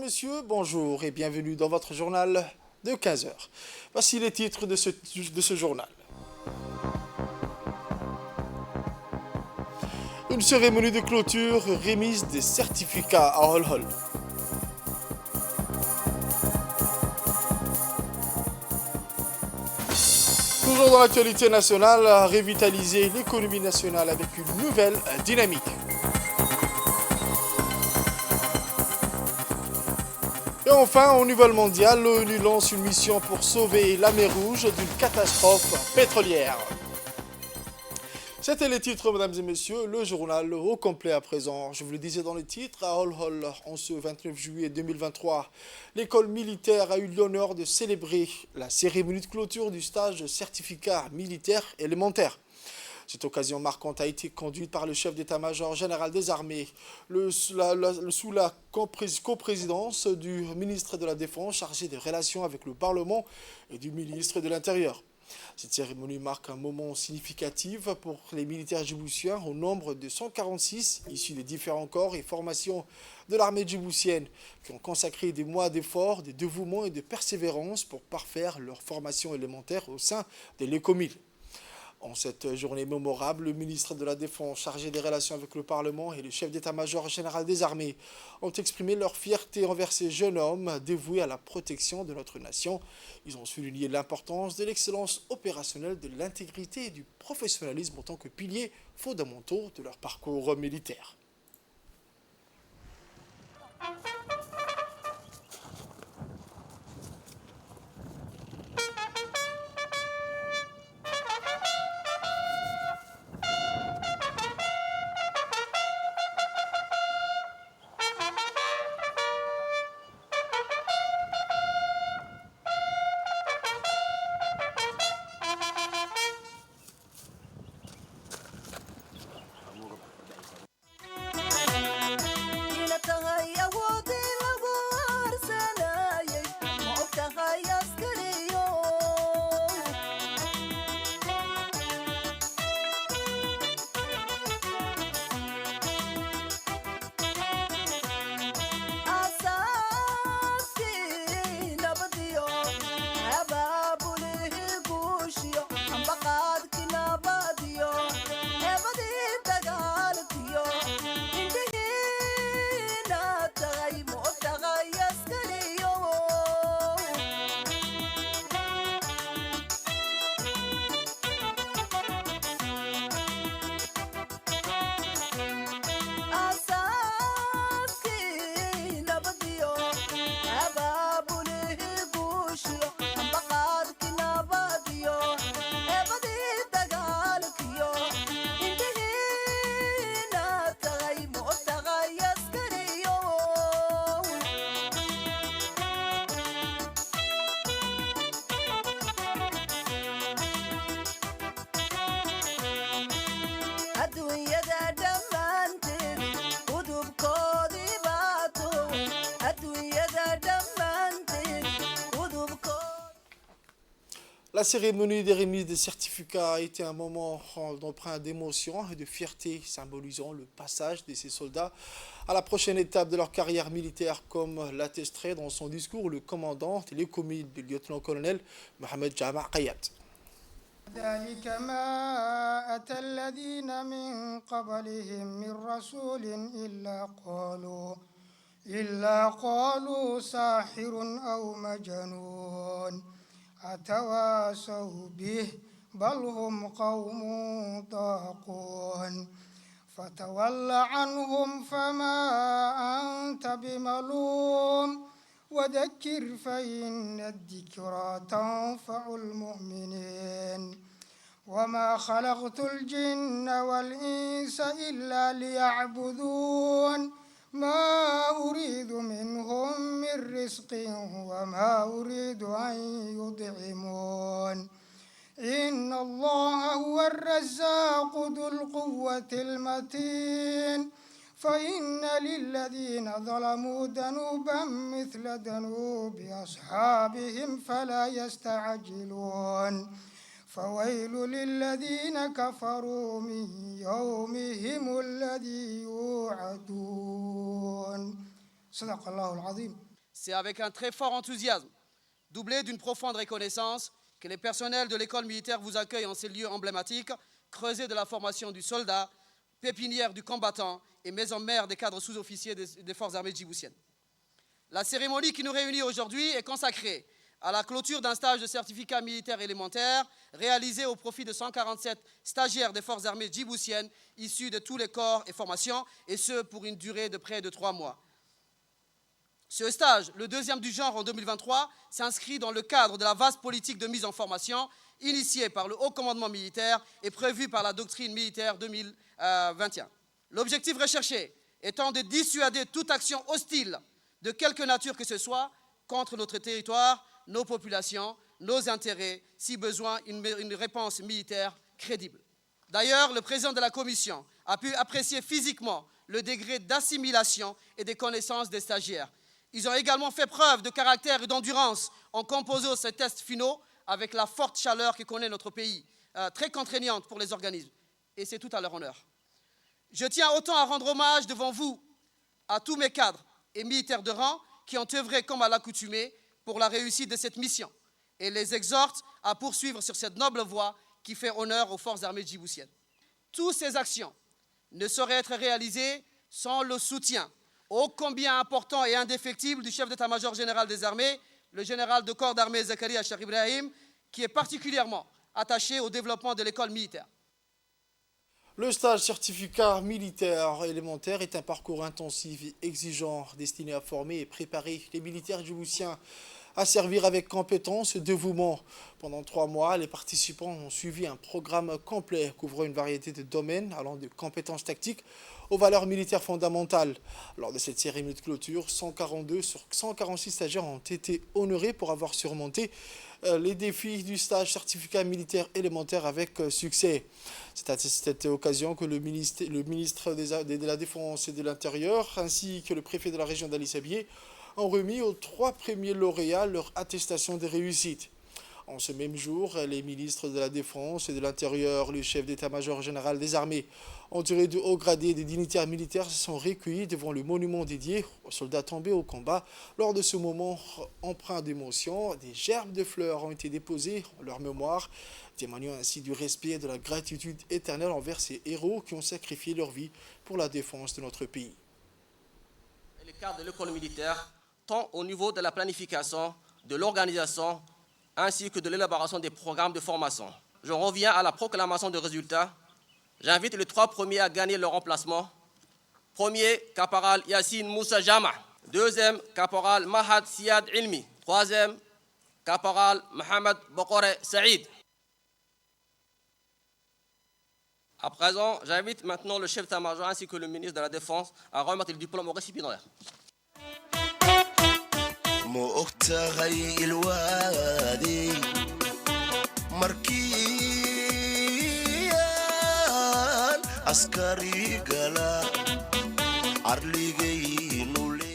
messieurs, bonjour et bienvenue dans votre journal de 15 heures. Voici les titres de ce journal. Une cérémonie de clôture, remise des certificats à Hol-Hol. Toujours dans l'actualité nationale, revitaliser l'économie nationale avec une nouvelle dynamique. Et enfin, au niveau mondial, l'ONU lance une mission pour sauver la mer Rouge d'une catastrophe pétrolière. C'était les titres, mesdames et messieurs, le journal au complet à présent. Je vous le disais dans les titres, à Hol-Hol, en ce 29 juillet 2023, l'école militaire a eu l'honneur de célébrer la cérémonie de clôture du stage de certificat militaire élémentaire. Cette occasion marquante a été conduite par le chef d'état-major général des armées, sous la coprésidence du ministre de la Défense chargé des relations avec le Parlement et du ministre de l'Intérieur. Cette cérémonie marque un moment significatif pour les militaires djiboutiens au nombre de 146 issus des différents corps et formations de l'armée djiboutienne qui ont consacré des mois d'efforts, de dévouement et de persévérance pour parfaire leur formation élémentaire au sein de l'ECOMIL. En cette journée mémorable, le ministre de la Défense chargé des relations avec le Parlement et le chef d'état-major général des armées ont exprimé leur fierté envers ces jeunes hommes dévoués à la protection de notre nation. Ils ont souligné l'importance de l'excellence opérationnelle, de l'intégrité et du professionnalisme en tant que piliers fondamentaux de leur parcours militaire. La cérémonie des remises des certificats a été un moment d'emprunt d'émotion et de fierté, symbolisant le passage de ces soldats à la prochaine étape de leur carrière militaire, comme l'attesterait dans son discours le commandant de l'ECOMIL, le lieutenant-colonel Mohamed Jama Kayat. ذلك ما أتى الذين من قبلهم من رسول إلا قالوا ساحر أو مجنون أتواصوا به بل هم قوم طاغون فتول عنهم فما أنت بملوم وذكر فإن الذكرى تنفع المؤمنين وما خلقت الجن والإنس إلا ليعبدون ما أريد منهم من رزق وما أريد أن يطعمون إن الله هو الرزاق ذو القوة المتين فإن للذين ظلموا ذنوبا مثل ذنوب أصحابهم فلا يستعجلون فويل للذين كفروا من يومهم الذي يوعدون صدق الله العظيم. c'est avec un très fort enthousiasme, doublé d'une profonde reconnaissance, que les personnels de l'école militaire vous accueillent en ces lieux emblématiques, creuset de la formation du soldat, pépinière du combattant et maison mère des cadres sous-officiers des forces armées djiboutiennes. La cérémonie qui nous réunit aujourd'hui est consacrée à la clôture d'un stage de certificat militaire élémentaire réalisé au profit de 147 stagiaires des forces armées djiboutiennes issus de tous les corps et formations, et ce pour une durée de près de 3 mois. Ce stage, le deuxième du genre en 2023, s'inscrit dans le cadre de la vaste politique de mise en formation initiée par le haut commandement militaire et prévue par la doctrine militaire 2021. L'objectif recherché étant de dissuader toute action hostile de quelque nature que ce soit contre notre territoire, nos populations, nos intérêts, si besoin, une réponse militaire crédible. D'ailleurs, le président de la commission a pu apprécier physiquement le degré d'assimilation et de connaissances des stagiaires. Ils ont également fait preuve de caractère et d'endurance en composant ces tests finaux avec la forte chaleur que connaît notre pays, très contraignante pour les organismes. Et c'est tout à leur honneur. Je tiens autant à rendre hommage devant vous à tous mes cadres et militaires de rang qui ont œuvré comme à l'accoutumée pour la réussite de cette mission et les exhorte à poursuivre sur cette noble voie qui fait honneur aux forces armées djiboutiennes. Toutes ces actions ne sauraient être réalisées sans le soutien ô combien important et indéfectible du chef d'état-major général des armées, le général de corps d'armée Zakaria Cheikh Ibrahim, qui est particulièrement attaché au développement de l'école militaire. Le stage certificat militaire élémentaire est un parcours intensif et exigeant destiné à former et préparer les militaires djiboutiens à servir avec compétence et dévouement. Pendant 3 mois, les participants ont suivi un programme complet couvrant une variété de domaines allant de compétences tactiques aux valeurs militaires fondamentales. Lors de cette cérémonie de clôture, 142 sur 146 stagiaires ont été honorés pour avoir surmonté les défis du stage certificat militaire élémentaire avec succès. C'est à cette occasion que le ministre de la Défense et de l'Intérieur ainsi que le préfet de la région d'Ali Sabié ont remis aux 3 premiers lauréats leur attestation de réussite. En ce même jour, les ministres de la Défense et de l'Intérieur, le chef d'état-major général des armées, entourés de hauts gradés et des dignitaires militaires, se sont recueillis devant le monument dédié aux soldats tombés au combat. Lors de ce moment empreint d'émotion, des gerbes de fleurs ont été déposées en leur mémoire, témoignant ainsi du respect et de la gratitude éternelle envers ces héros qui ont sacrifié leur vie pour la défense de notre pays. Le cadre de l'école militaire, tant au niveau de la planification, de l'organisation, ainsi que de l'élaboration des programmes de formation. Je reviens à la proclamation de résultats. J'invite les 3 premiers à gagner leur emplacement. Premier, caporal Yassine Moussa Jama. Deuxième, caporal Mahad Siad Ilmi. Troisième, caporal Mohamed Bokore Saïd. À présent, j'invite maintenant le chef d'état-major ainsi que le ministre de la Défense à remettre le diplôme au récipiendaire. مؤتغي الوادي مركيان عسكري قلا عرليقي نولي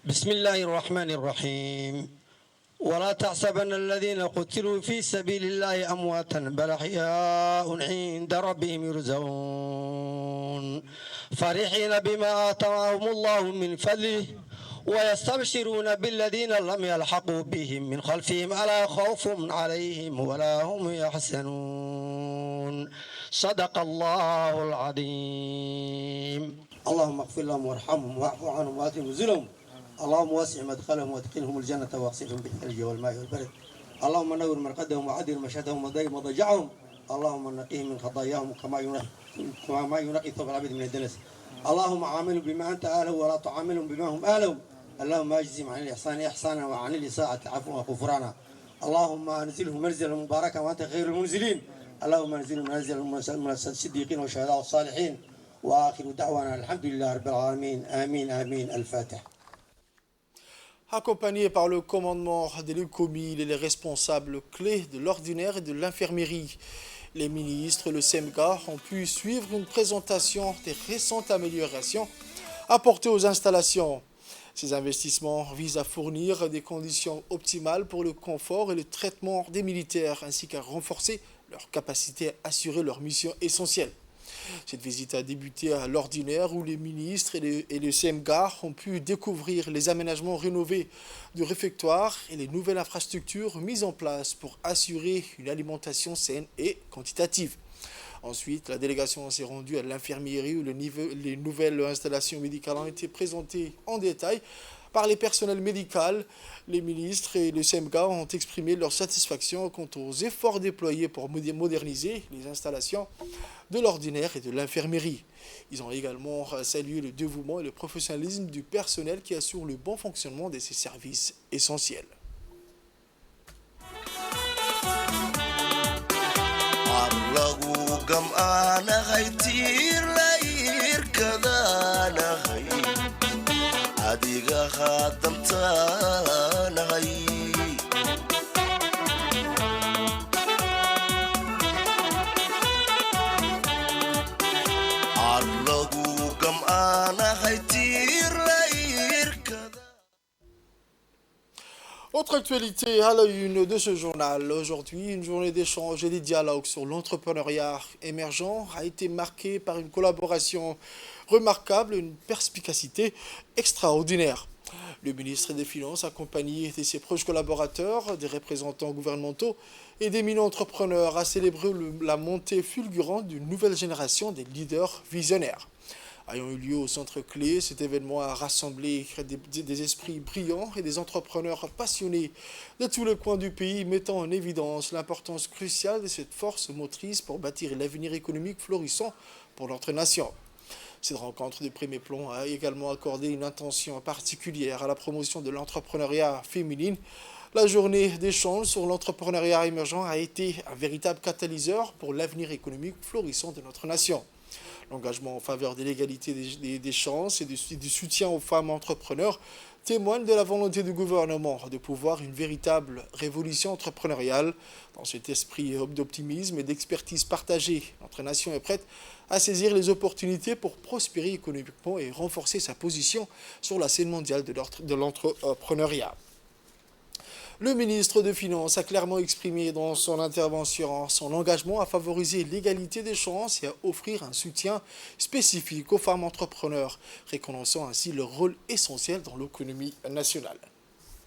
بسم الله الرحمن الرحيم ولا تحسبن الذين قتلوا في سبيل الله أمواتا بل أحياء عند ربهم يرزقون فرحين بما آتاهم الله من فضله ويستبشرون بالذين لم يلحقوا بهم من خلفهم ألا خوف عليهم ولا هم يحزنون صدق الله العظيم اللهم اغفر لهم وارحمهم واعف عنهم وأكرم نزلهم اللهم واسع مدخلهم وادخلهم الجنة واغسلهم بالثلج والماء والبرد اللهم نور مرقدهم وعدل مشهدهم وضيق مضجعهم اللهم نقيهم من خطاياهم كما ينقي ثوب العبد من الدنس اللهم عاملهم بما أنت أهله ولا تعاملهم بما هم أهله اللهم أجزم عن الإحسان إحسانا وعن الإساءة عفوا وغفرانا اللهم أنزله منزلا مباركا وأنت خير المنزلين اللهم أنزله منزلا من الصديقين والشهداء والصالحين وآخر دعوانا الحمد لله رب العالمين آمين آمين الفاتح. Accompagnés par le commandement de l'UCOMI et les responsables clés de l'ordinaire et de l'infirmerie, les ministres et le SEMGA ont pu suivre une présentation des récentes améliorations apportées aux installations. Ces investissements visent à fournir des conditions optimales pour le confort et le traitement des militaires, ainsi qu'à renforcer leur capacité à assurer leurs missions essentielles. Cette visite a débuté à l'ordinaire où les ministres et le CMGA ont pu découvrir les aménagements rénovés du réfectoire et les nouvelles infrastructures mises en place pour assurer une alimentation saine et quantitative. Ensuite, la délégation s'est rendue à l'infirmerie où les nouvelles installations médicales ont été présentées en détail par les personnels médicaux. Les ministres et le CMGA ont exprimé leur satisfaction quant aux efforts déployés pour moderniser les installations de l'ordinaire et de l'infirmerie. Ils ont également salué le dévouement et le professionnalisme du personnel qui assure le bon fonctionnement de ces services essentiels. adiga khaadamtaanahay arlagu gam'aanahay tiirlayrkada. Autre actualité à la une de ce journal. Aujourd'hui, une journée d'échange et de dialogue sur l'entrepreneuriat émergent a été marquée par une collaboration remarquable et une perspicacité extraordinaire. Le ministre des Finances, accompagné de ses proches collaborateurs, des représentants gouvernementaux et d'éminents entrepreneurs, a célébré la montée fulgurante d'une nouvelle génération des leaders visionnaires. Ayant eu lieu au centre clé, cet événement a rassemblé des esprits brillants et des entrepreneurs passionnés de tous les coins du pays, mettant en évidence l'importance cruciale de cette force motrice pour bâtir l'avenir économique florissant pour notre nation. Cette rencontre de premier plan a également accordé une attention particulière à la promotion de l'entrepreneuriat féminin. La journée d'échange sur l'entrepreneuriat émergent a été un véritable catalyseur pour l'avenir économique florissant de notre nation. L'engagement en faveur de l'égalité des chances et du soutien aux femmes entrepreneurs témoigne de la volonté du gouvernement de pouvoir une véritable révolution entrepreneuriale. Dans cet esprit d'optimisme et d'expertise partagée, notre nation est prête à saisir les opportunités pour prospérer économiquement et renforcer sa position sur la scène mondiale de l'entrepreneuriat. Le ministre des Finances a clairement exprimé dans son intervention son engagement à favoriser l'égalité des chances et à offrir un soutien spécifique aux femmes entrepreneurs, reconnaissant ainsi leur rôle essentiel dans l'économie nationale. Ça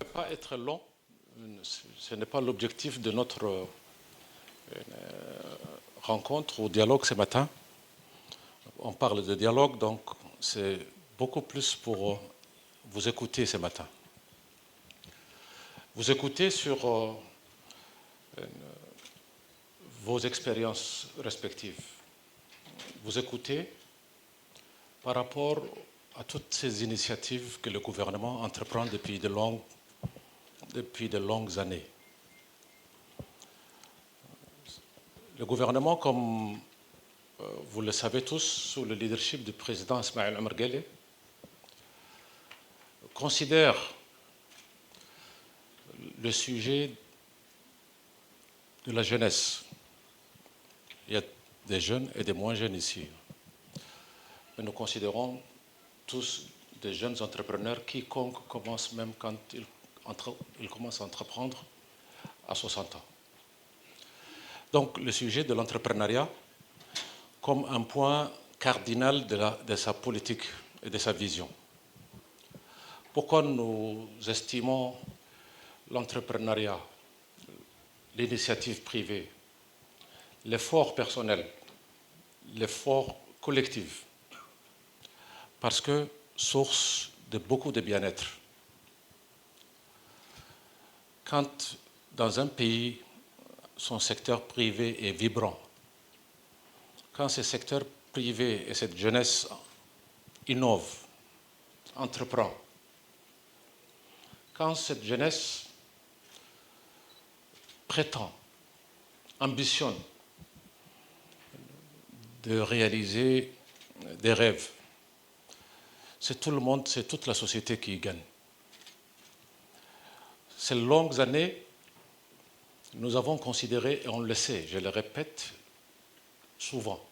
ne peut pas être long, ce n'est pas l'objectif de notre rencontre ou dialogue ce matin. On parle de dialogue, donc c'est beaucoup plus pour vous écouter ce matin. Vous écoutez sur vos expériences respectives. Vous écoutez par rapport à toutes ces initiatives que le gouvernement entreprend depuis de longues années. Le gouvernement, comme vous le savez tous, sous le leadership du président Ismaël Omar Guelleh, considère le sujet de la jeunesse. Il y a des jeunes et des moins jeunes ici. Mais nous considérons tous des jeunes entrepreneurs, quiconque commence même quand il commence à entreprendre à 60 ans. Donc le sujet de l'entrepreneuriat comme un point cardinal de sa politique et de sa vision. Pourquoi nous estimons l'entrepreneuriat, l'initiative privée, l'effort personnel, l'effort collectif, parce que source de beaucoup de bien-être. Quand dans un pays, son secteur privé est vibrant, quand ce secteur privé et cette jeunesse innovent, entreprend, quand cette jeunesse prétend, ambitionne de réaliser des rêves, c'est tout le monde, c'est toute la société qui y gagne. Ces longues années, nous avons considéré, et on le sait, je le répète souvent,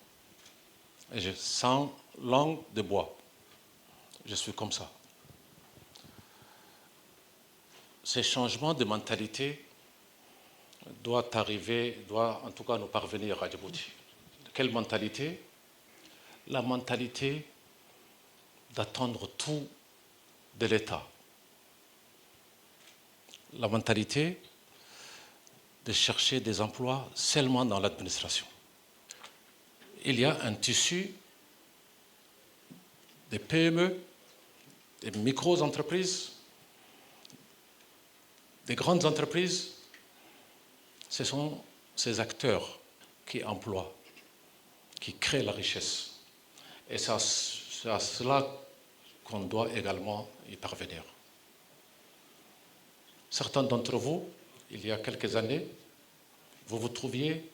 et sans langue de bois, je suis comme ça. Ces changements de mentalité doivent en tout cas nous parvenir à Djibouti. Quelle mentalité? La mentalité d'attendre tout de l'État. La mentalité de chercher des emplois seulement dans l'administration. Il y a un tissu des PME, des micro-entreprises, des grandes entreprises. Ce sont ces acteurs qui emploient, qui créent la richesse. Et c'est à cela qu'on doit également y parvenir. Certains d'entre vous, il y a quelques années, vous vous trouviez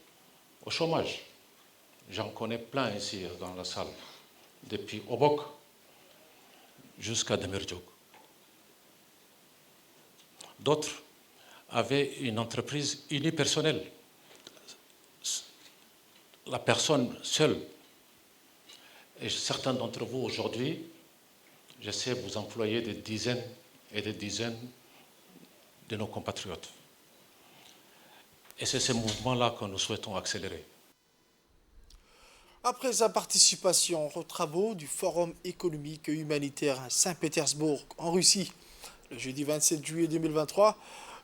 au chômage. J'en connais plein ici dans la salle, depuis Obok jusqu'à Demirdiok. D'autres avaient une entreprise unipersonnelle. La personne seule. Et certains d'entre vous aujourd'hui, je sais, vous employez des dizaines et des dizaines de nos compatriotes. Et c'est ce mouvement-là que nous souhaitons accélérer. Après sa participation aux travaux du Forum économique et humanitaire à Saint-Pétersbourg, en Russie, le jeudi 27 juillet 2023,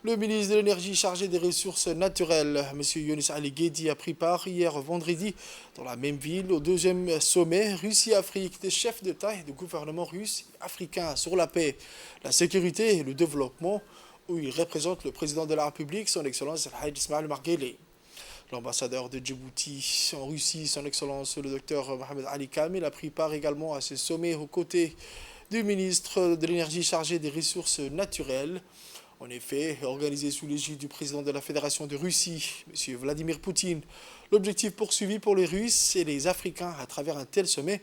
le ministre de l'Énergie chargé des ressources naturelles, M. Younis Ali Guedi, a pris part hier vendredi dans la même ville au deuxième sommet Russie-Afrique des chefs d'État et de gouvernement russes et africains sur la paix, la sécurité et le développement, où il représente le président de la République, son Excellence El-Hadj Ismaël Marguerite. L'ambassadeur de Djibouti en Russie, son Excellence le Dr Mohamed Ali Kamil, a pris part également à ce sommet aux côtés du ministre de l'Énergie chargé des ressources naturelles. En effet, organisé sous l'égide du président de la Fédération de Russie, M. Vladimir Poutine, l'objectif poursuivi pour les Russes et les Africains à travers un tel sommet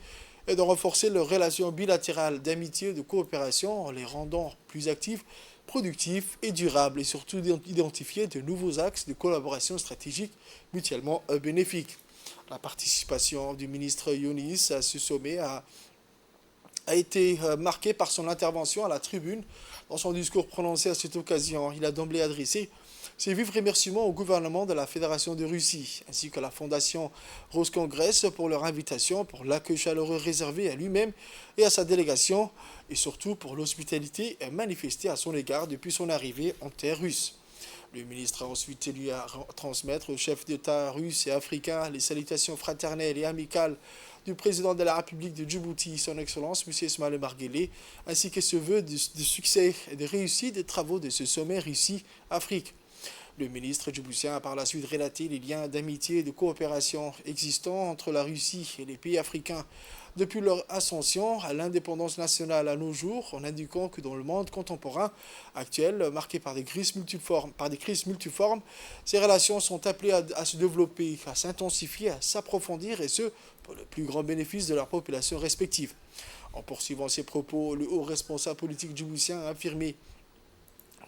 est de renforcer leurs relations bilatérales d'amitié et de coopération en les rendant plus actifs, productifs et durables, et surtout d'identifier de nouveaux axes de collaboration stratégique mutuellement bénéfiques. La participation du ministre Younis à ce sommet a été marquée par son intervention à la tribune. Dans son discours prononcé à cette occasion, il a d'emblée adressé ses vifs remerciements au gouvernement de la Fédération de Russie, ainsi qu'à la Fondation Rose Congress pour leur invitation, pour l'accueil chaleureux réservé à lui-même et à sa délégation, et surtout pour l'hospitalité manifestée à son égard depuis son arrivée en terre russe. Le ministre a ensuite tenu à transmettre aux chefs d'État russes et africains les salutations fraternelles et amicales du président de la République de Djibouti, son Excellence, M. Ismaël Marguerite, ainsi que ce vœu de succès et de réussite des travaux de ce sommet Russie-Afrique. Le ministre djiboutien a par la suite relaté les liens d'amitié et de coopération existants entre la Russie et les pays africains depuis leur ascension à l'indépendance nationale à nos jours, en indiquant que dans le monde contemporain actuel, marqué par des crises multiformes, ces relations sont appelées à se développer, à s'intensifier, à s'approfondir, et ce, pour le plus grand bénéfice de leurs populations respectives. En poursuivant ses propos, le haut responsable politique djiboutien a affirmé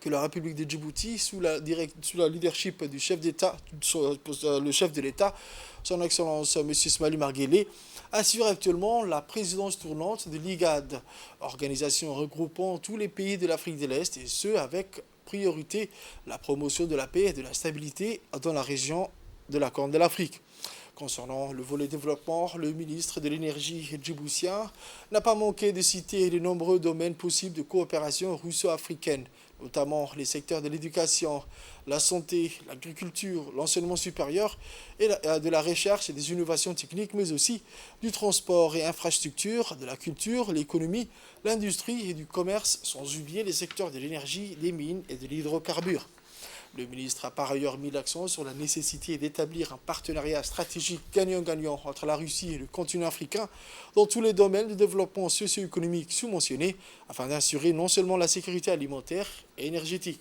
que la République de Djibouti, sous la leadership du chef d'État, le chef de l'État, son Excellence M. Ismaël Marguerite, assure actuellement la présidence tournante de l'IGAD, organisation regroupant tous les pays de l'Afrique de l'Est, et ce avec priorité la promotion de la paix et de la stabilité dans la région de la Corne de l'Afrique. Concernant le volet développement, le ministre de l'Énergie djiboutien n'a pas manqué de citer les nombreux domaines possibles de coopération russo-africaine, notamment les secteurs de l'éducation, la santé, l'agriculture, l'enseignement supérieur et de la recherche et des innovations techniques, mais aussi du transport et infrastructures, de la culture, l'économie, l'industrie et du commerce, sans oublier les secteurs de l'énergie, des mines et de l'hydrocarbure. Le ministre a par ailleurs mis l'accent sur la nécessité d'établir un partenariat stratégique gagnant-gagnant entre la Russie et le continent africain dans tous les domaines de développement socio-économique sous-mentionnés afin d'assurer non seulement la sécurité alimentaire et énergétique.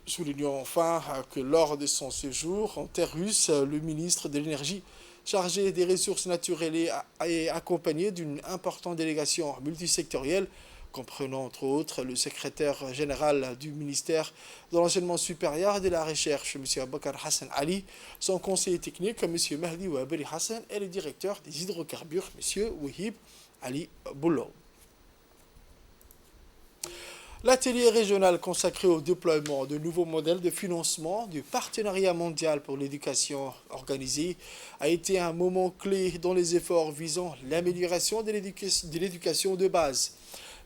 Soulignons enfin que lors de son séjour en terre russe, le ministre de l'Énergie chargé des ressources naturelles et accompagné d'une importante délégation multisectorielle comprenant entre autres le secrétaire général du ministère de l'Enseignement supérieur et de la Recherche, M. Abakar Hassan Ali, son conseiller technique, M. Mahdi Ouaberi Hassan, et le directeur des hydrocarbures, M. Wahib Ali Boulou. L'atelier régional consacré au déploiement de nouveaux modèles de financement du partenariat mondial pour l'éducation organisée a été un moment clé dans les efforts visant l'amélioration de l'éducation de base.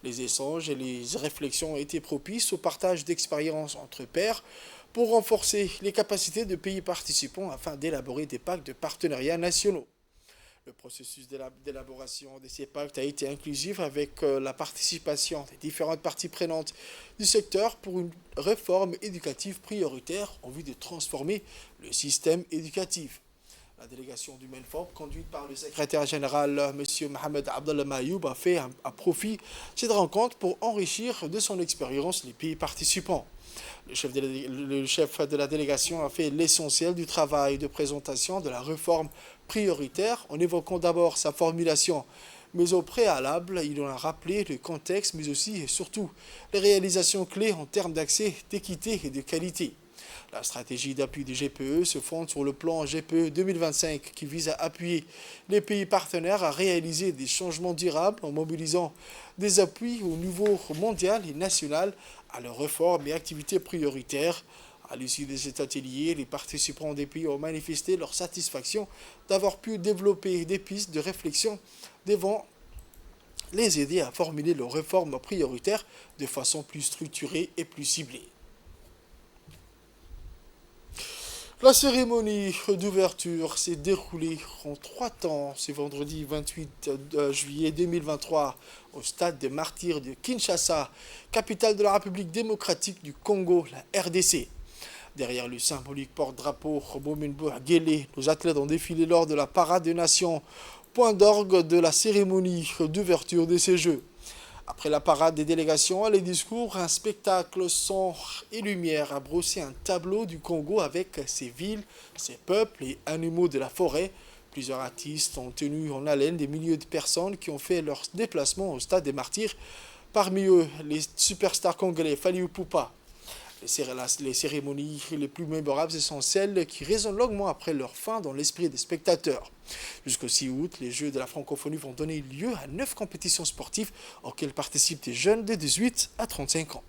Les échanges et les réflexions ont été propices au partage d'expériences entre pairs pour renforcer les capacités de pays participants afin d'élaborer des pactes de partenariat nationaux. Le processus d'élaboration de ces pactes a été inclusif avec la participation des différentes parties prenantes du secteur pour une réforme éducative prioritaire en vue de transformer le système éducatif. La délégation du MENFOP, conduite par le secrétaire général M. Mohamed Abdallah Mayoub, a fait à profit cette rencontre pour enrichir de son expérience les pays participants. Le chef de la délégation a fait l'essentiel du travail de présentation de la réforme prioritaire en évoquant d'abord sa formulation. Mais au préalable, il en a rappelé le contexte, mais aussi et surtout les réalisations clés en termes d'accès, d'équité et de qualité. La stratégie d'appui du GPE se fonde sur le plan GPE 2025 qui vise à appuyer les pays partenaires à réaliser des changements durables en mobilisant des appuis au niveau mondial et national à leurs réformes et activités prioritaires. À l'issue de cet atelier, les participants des pays ont manifesté leur satisfaction d'avoir pu développer des pistes de réflexion devant les aider à formuler leurs réformes prioritaires de façon plus structurée et plus ciblée. La cérémonie d'ouverture s'est déroulée en 3 temps ce vendredi 28 juillet 2023 au stade des Martyrs de Kinshasa, capitale de la République démocratique du Congo, la RDC. Derrière le symbolique porte-drapeau Mominbo Guélé, nos athlètes ont défilé lors de la parade des nations, point d'orgue de la cérémonie d'ouverture de ces Jeux. Après la parade des délégations et les discours, un spectacle son et lumière a brossé un tableau du Congo avec ses villes, ses peuples et animaux de la forêt. Plusieurs artistes ont tenu en haleine des milliers de personnes qui ont fait leur déplacement au stade des Martyrs. Parmi eux, les superstars congolais Fally Ipupa. Les cérémonies les plus mémorables sont celles qui résonnent longuement après leur fin dans l'esprit des spectateurs. Jusqu'au 6 août, les Jeux de la francophonie vont donner lieu à 9 compétitions sportives auxquelles participent des jeunes de 18 à 35 ans.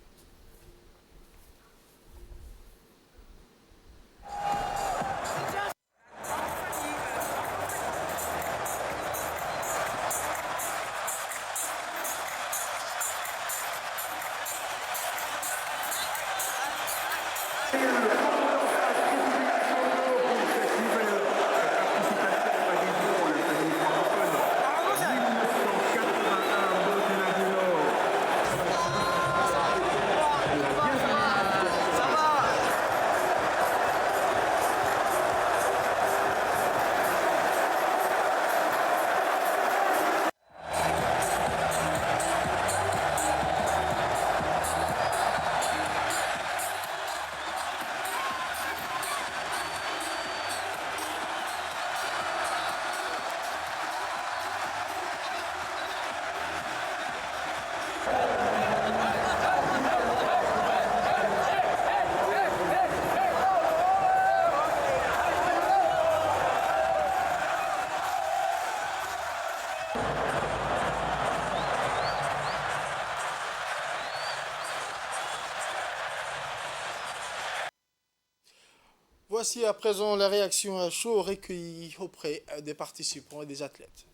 Voici à présent la réaction à chaud recueillie auprès des participants et des athlètes.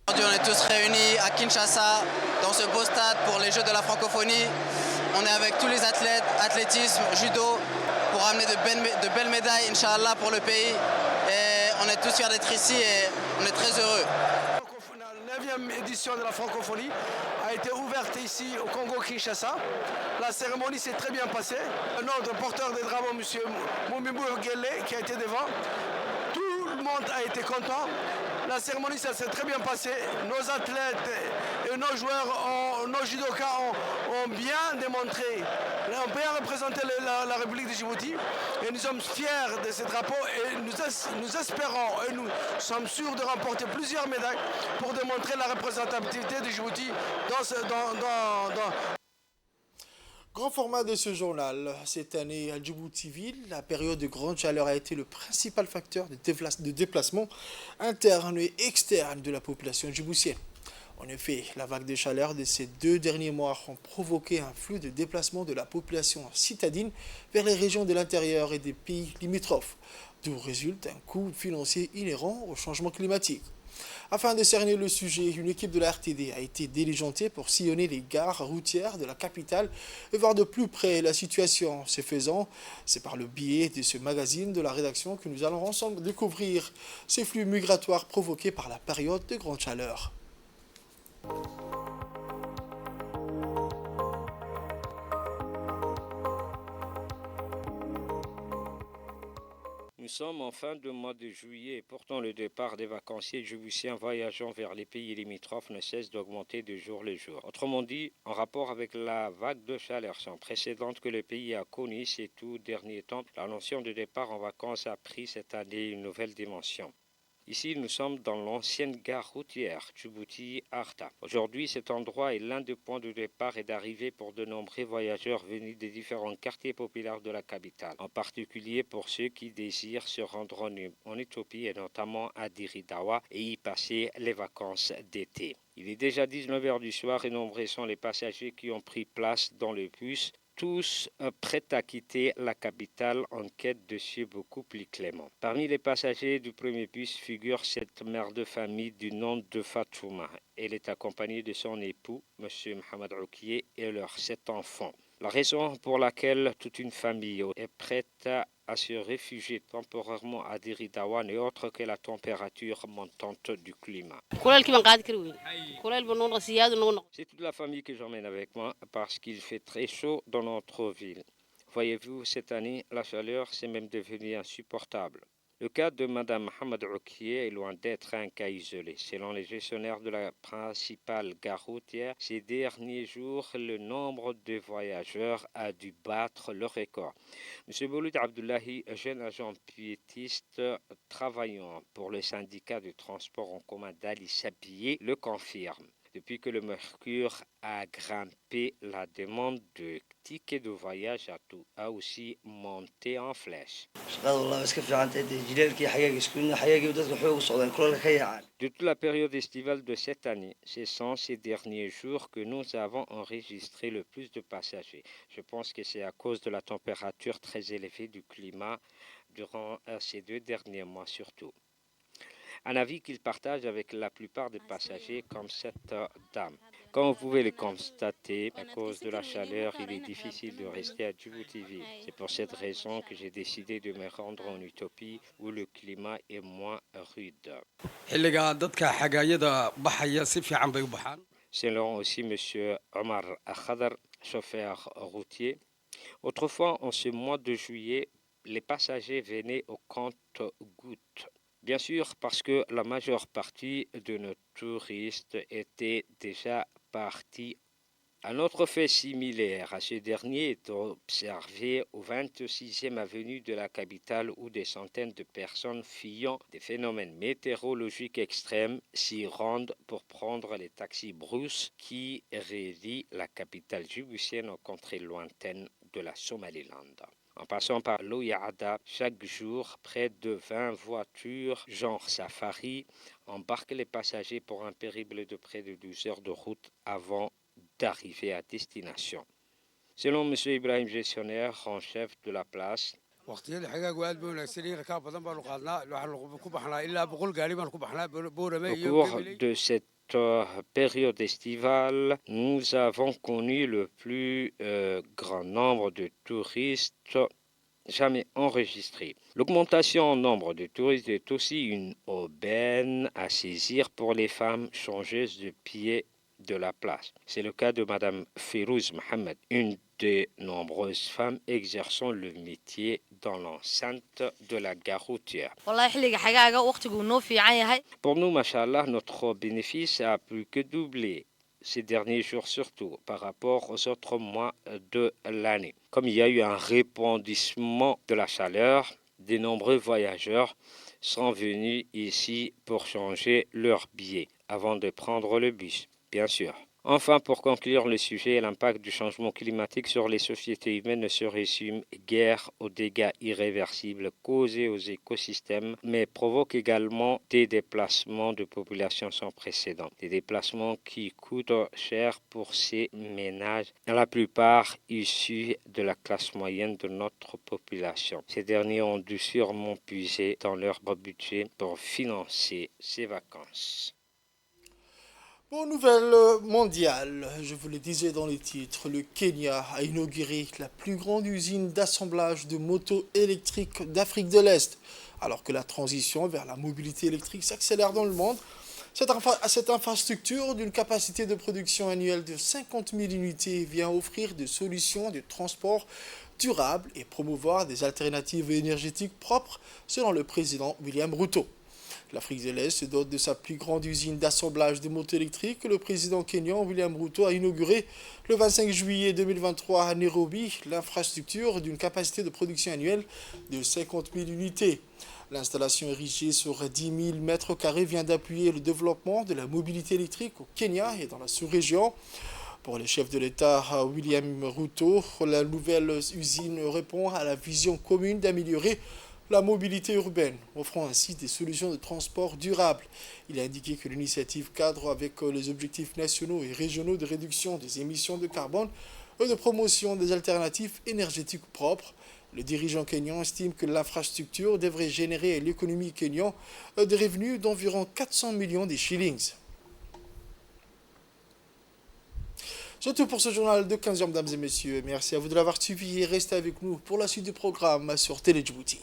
Aujourd'hui, on est tous réunis à Kinshasa, dans ce beau stade pour les Jeux de la francophonie. On est avec tous les athlètes, athlétisme, judo, pour amener de belles médailles, Inch'Allah, pour le pays. Et on est tous fiers d'être ici et on est très heureux. 9e 21e édition de la francophonie a été ouverte ici au Congo-Kinshasa. La cérémonie s'est très bien passée. Notre porteur des drapeaux, M. Moumibou Guélé, qui a été devant. Tout le monde a été content. La cérémonie s'est très bien passée. Nos athlètes et nos joueurs, nos judokas ont bien démontré, ont bien représenté la République de Djibouti. Et nous sommes fiers de ce drapeau et nous espérons et nous sommes sûrs de remporter plusieurs médailles pour démontrer la représentativité de Djibouti dans Grand format de ce journal. Cette année à Djibouti-Ville, la période de grande chaleur a été le principal facteur de déplacement interne et externe de la population djiboutienne. En effet, la vague de chaleur de ces 2 derniers mois a provoqué un flux de déplacement de la population citadine vers les régions de l'intérieur et des pays limitrophes, d'où résulte un coût financier inhérent au changement climatique. Afin de cerner le sujet, une équipe de la RTD a été diligentée pour sillonner les gares routières de la capitale et voir de plus près la situation. Ce faisant, c'est par le biais de ce magazine de la rédaction que nous allons ensemble découvrir ces flux migratoires provoqués par la période de grande chaleur. Nous sommes en fin de mois de juillet et pourtant le départ des vacanciers djiboutiens voyageant vers les pays limitrophes ne cesse d'augmenter de jour en jour. Autrement dit, en rapport avec la vague de chaleur sans précédent que le pays a connue ces tout derniers temps, la notion de départ en vacances a pris cette année une nouvelle dimension. Ici, nous sommes dans l'ancienne gare routière Djibouti-Arta. Aujourd'hui, cet endroit est l'un des points de départ et d'arrivée pour de nombreux voyageurs venus des différents quartiers populaires de la capitale, en particulier pour ceux qui désirent se rendre en Éthiopie et notamment à Diridawa et y passer les vacances d'été. Il est déjà 19h du soir et nombreux sont les passagers qui ont pris place dans le bus, tous prêts à quitter la capitale en quête de cieux beaucoup plus cléments. Parmi les passagers du premier bus figure cette mère de famille du nom de Fatouma. Elle est accompagnée de son époux, M. Mohamed Oukié, et leurs 7 enfants. La raison pour laquelle toute une famille est prête à se réfugier temporairement à Diridawa n'est autre que la température montante du climat. C'est toute la famille que j'emmène avec moi parce qu'il fait très chaud dans notre ville. Voyez-vous, cette année, la chaleur s'est même devenue insupportable. Le cas de Mme Mohamed Oukié est loin d'être un cas isolé. Selon les gestionnaires de la principale gare routière, ces derniers jours, le nombre de voyageurs a dû battre le record. M. Bouloud Abdullahi, jeune agent piétiste travaillant pour le syndicat de transport en commun d'Ali Sabié, le confirme. Depuis que le mercure a grimpé, la demande de tickets de voyage a aussi monté en flèche. De toute la période estivale de cette année, ce sont ces derniers jours que nous avons enregistré le plus de passagers. Je pense que c'est à cause de la température très élevée du climat durant ces 2 derniers mois surtout. Un avis qu'il partage avec la plupart des passagers comme cette dame. Comme vous pouvez le constater, à cause de la chaleur, il est difficile de rester à Djibouti-Ville. C'est pour cette raison que j'ai décidé de me rendre en Éthiopie où le climat est moins rude. Selon aussi M. Omar Khadar, chauffeur routier, autrefois en ce mois de juillet, les passagers venaient au compte-gouttes. Bien sûr, parce que la majeure partie de nos touristes étaient déjà partis. Un autre fait similaire à ce dernier est observé au 26e avenue de la capitale où des centaines de personnes fuyant des phénomènes météorologiques extrêmes s'y rendent pour prendre les taxis Bruce qui relient la capitale djiboutienne aux contrées lointaines de la Somaliland. En passant par l'Ouyada, chaque jour, près de 20 voitures, genre safari, embarquent les passagers pour un périple de près de 12 heures de route avant d'arriver à destination. Selon M. Ibrahim, gestionnaire en chef de la place, au cours de cette période estivale, nous avons connu le plus grand nombre de touristes jamais enregistrée. L'augmentation en nombre de touristes est aussi une aubaine à saisir pour les femmes changeuses de pied de la place. C'est le cas de Madame Firouz Mohamed, une des nombreuses femmes exerçant le métier dans l'enceinte de la gare routière. Pour nous, machallah, notre bénéfice a plus que doublé ces derniers jours, surtout par rapport aux autres mois de l'année. Comme il y a eu un répandissement de la chaleur, de nombreux voyageurs sont venus ici pour changer leur billet avant de prendre le bus, bien sûr. Enfin, pour conclure le sujet, l'impact du changement climatique sur les sociétés humaines ne se résume guère aux dégâts irréversibles causés aux écosystèmes, mais provoque également des déplacements de population sans précédent. Des déplacements qui coûtent cher pour ces ménages, la plupart issus de la classe moyenne de notre population. Ces derniers ont dû sûrement puiser dans leur budget pour financer ces vacances. Bon, nouvelle mondiale, je vous le disais dans les titres, le Kenya a inauguré la plus grande usine d'assemblage de motos électriques d'Afrique de l'Est. Alors que la transition vers la mobilité électrique s'accélère dans le monde, cette infrastructure d'une capacité de production annuelle de 50 000 unités vient offrir des solutions de transport durables et promouvoir des alternatives énergétiques propres, selon le président William Ruto. L'Afrique de l'Est se dote de sa plus grande usine d'assemblage de motos électriques que le président kenyan William Ruto a inauguré le 25 juillet 2023 à Nairobi, l'infrastructure d'une capacité de production annuelle de 50 000 unités. L'installation érigée sur 10 000 mètres carrés vient d'appuyer le développement de la mobilité électrique au Kenya et dans la sous-région. Pour le chef de l'État William Ruto, la nouvelle usine répond à la vision commune d'améliorer la mobilité urbaine, offrant ainsi des solutions de transport durables. Il a indiqué que l'initiative cadre avec les objectifs nationaux et régionaux de réduction des émissions de carbone et de promotion des alternatives énergétiques propres. Le dirigeant kenyan estime que l'infrastructure devrait générer à l'économie kenyane des revenus d'environ 400 millions de shillings. C'est tout pour ce journal de 15h, mesdames et messieurs. Merci à vous de l'avoir suivi et restez avec nous pour la suite du programme sur Télé Djibouti.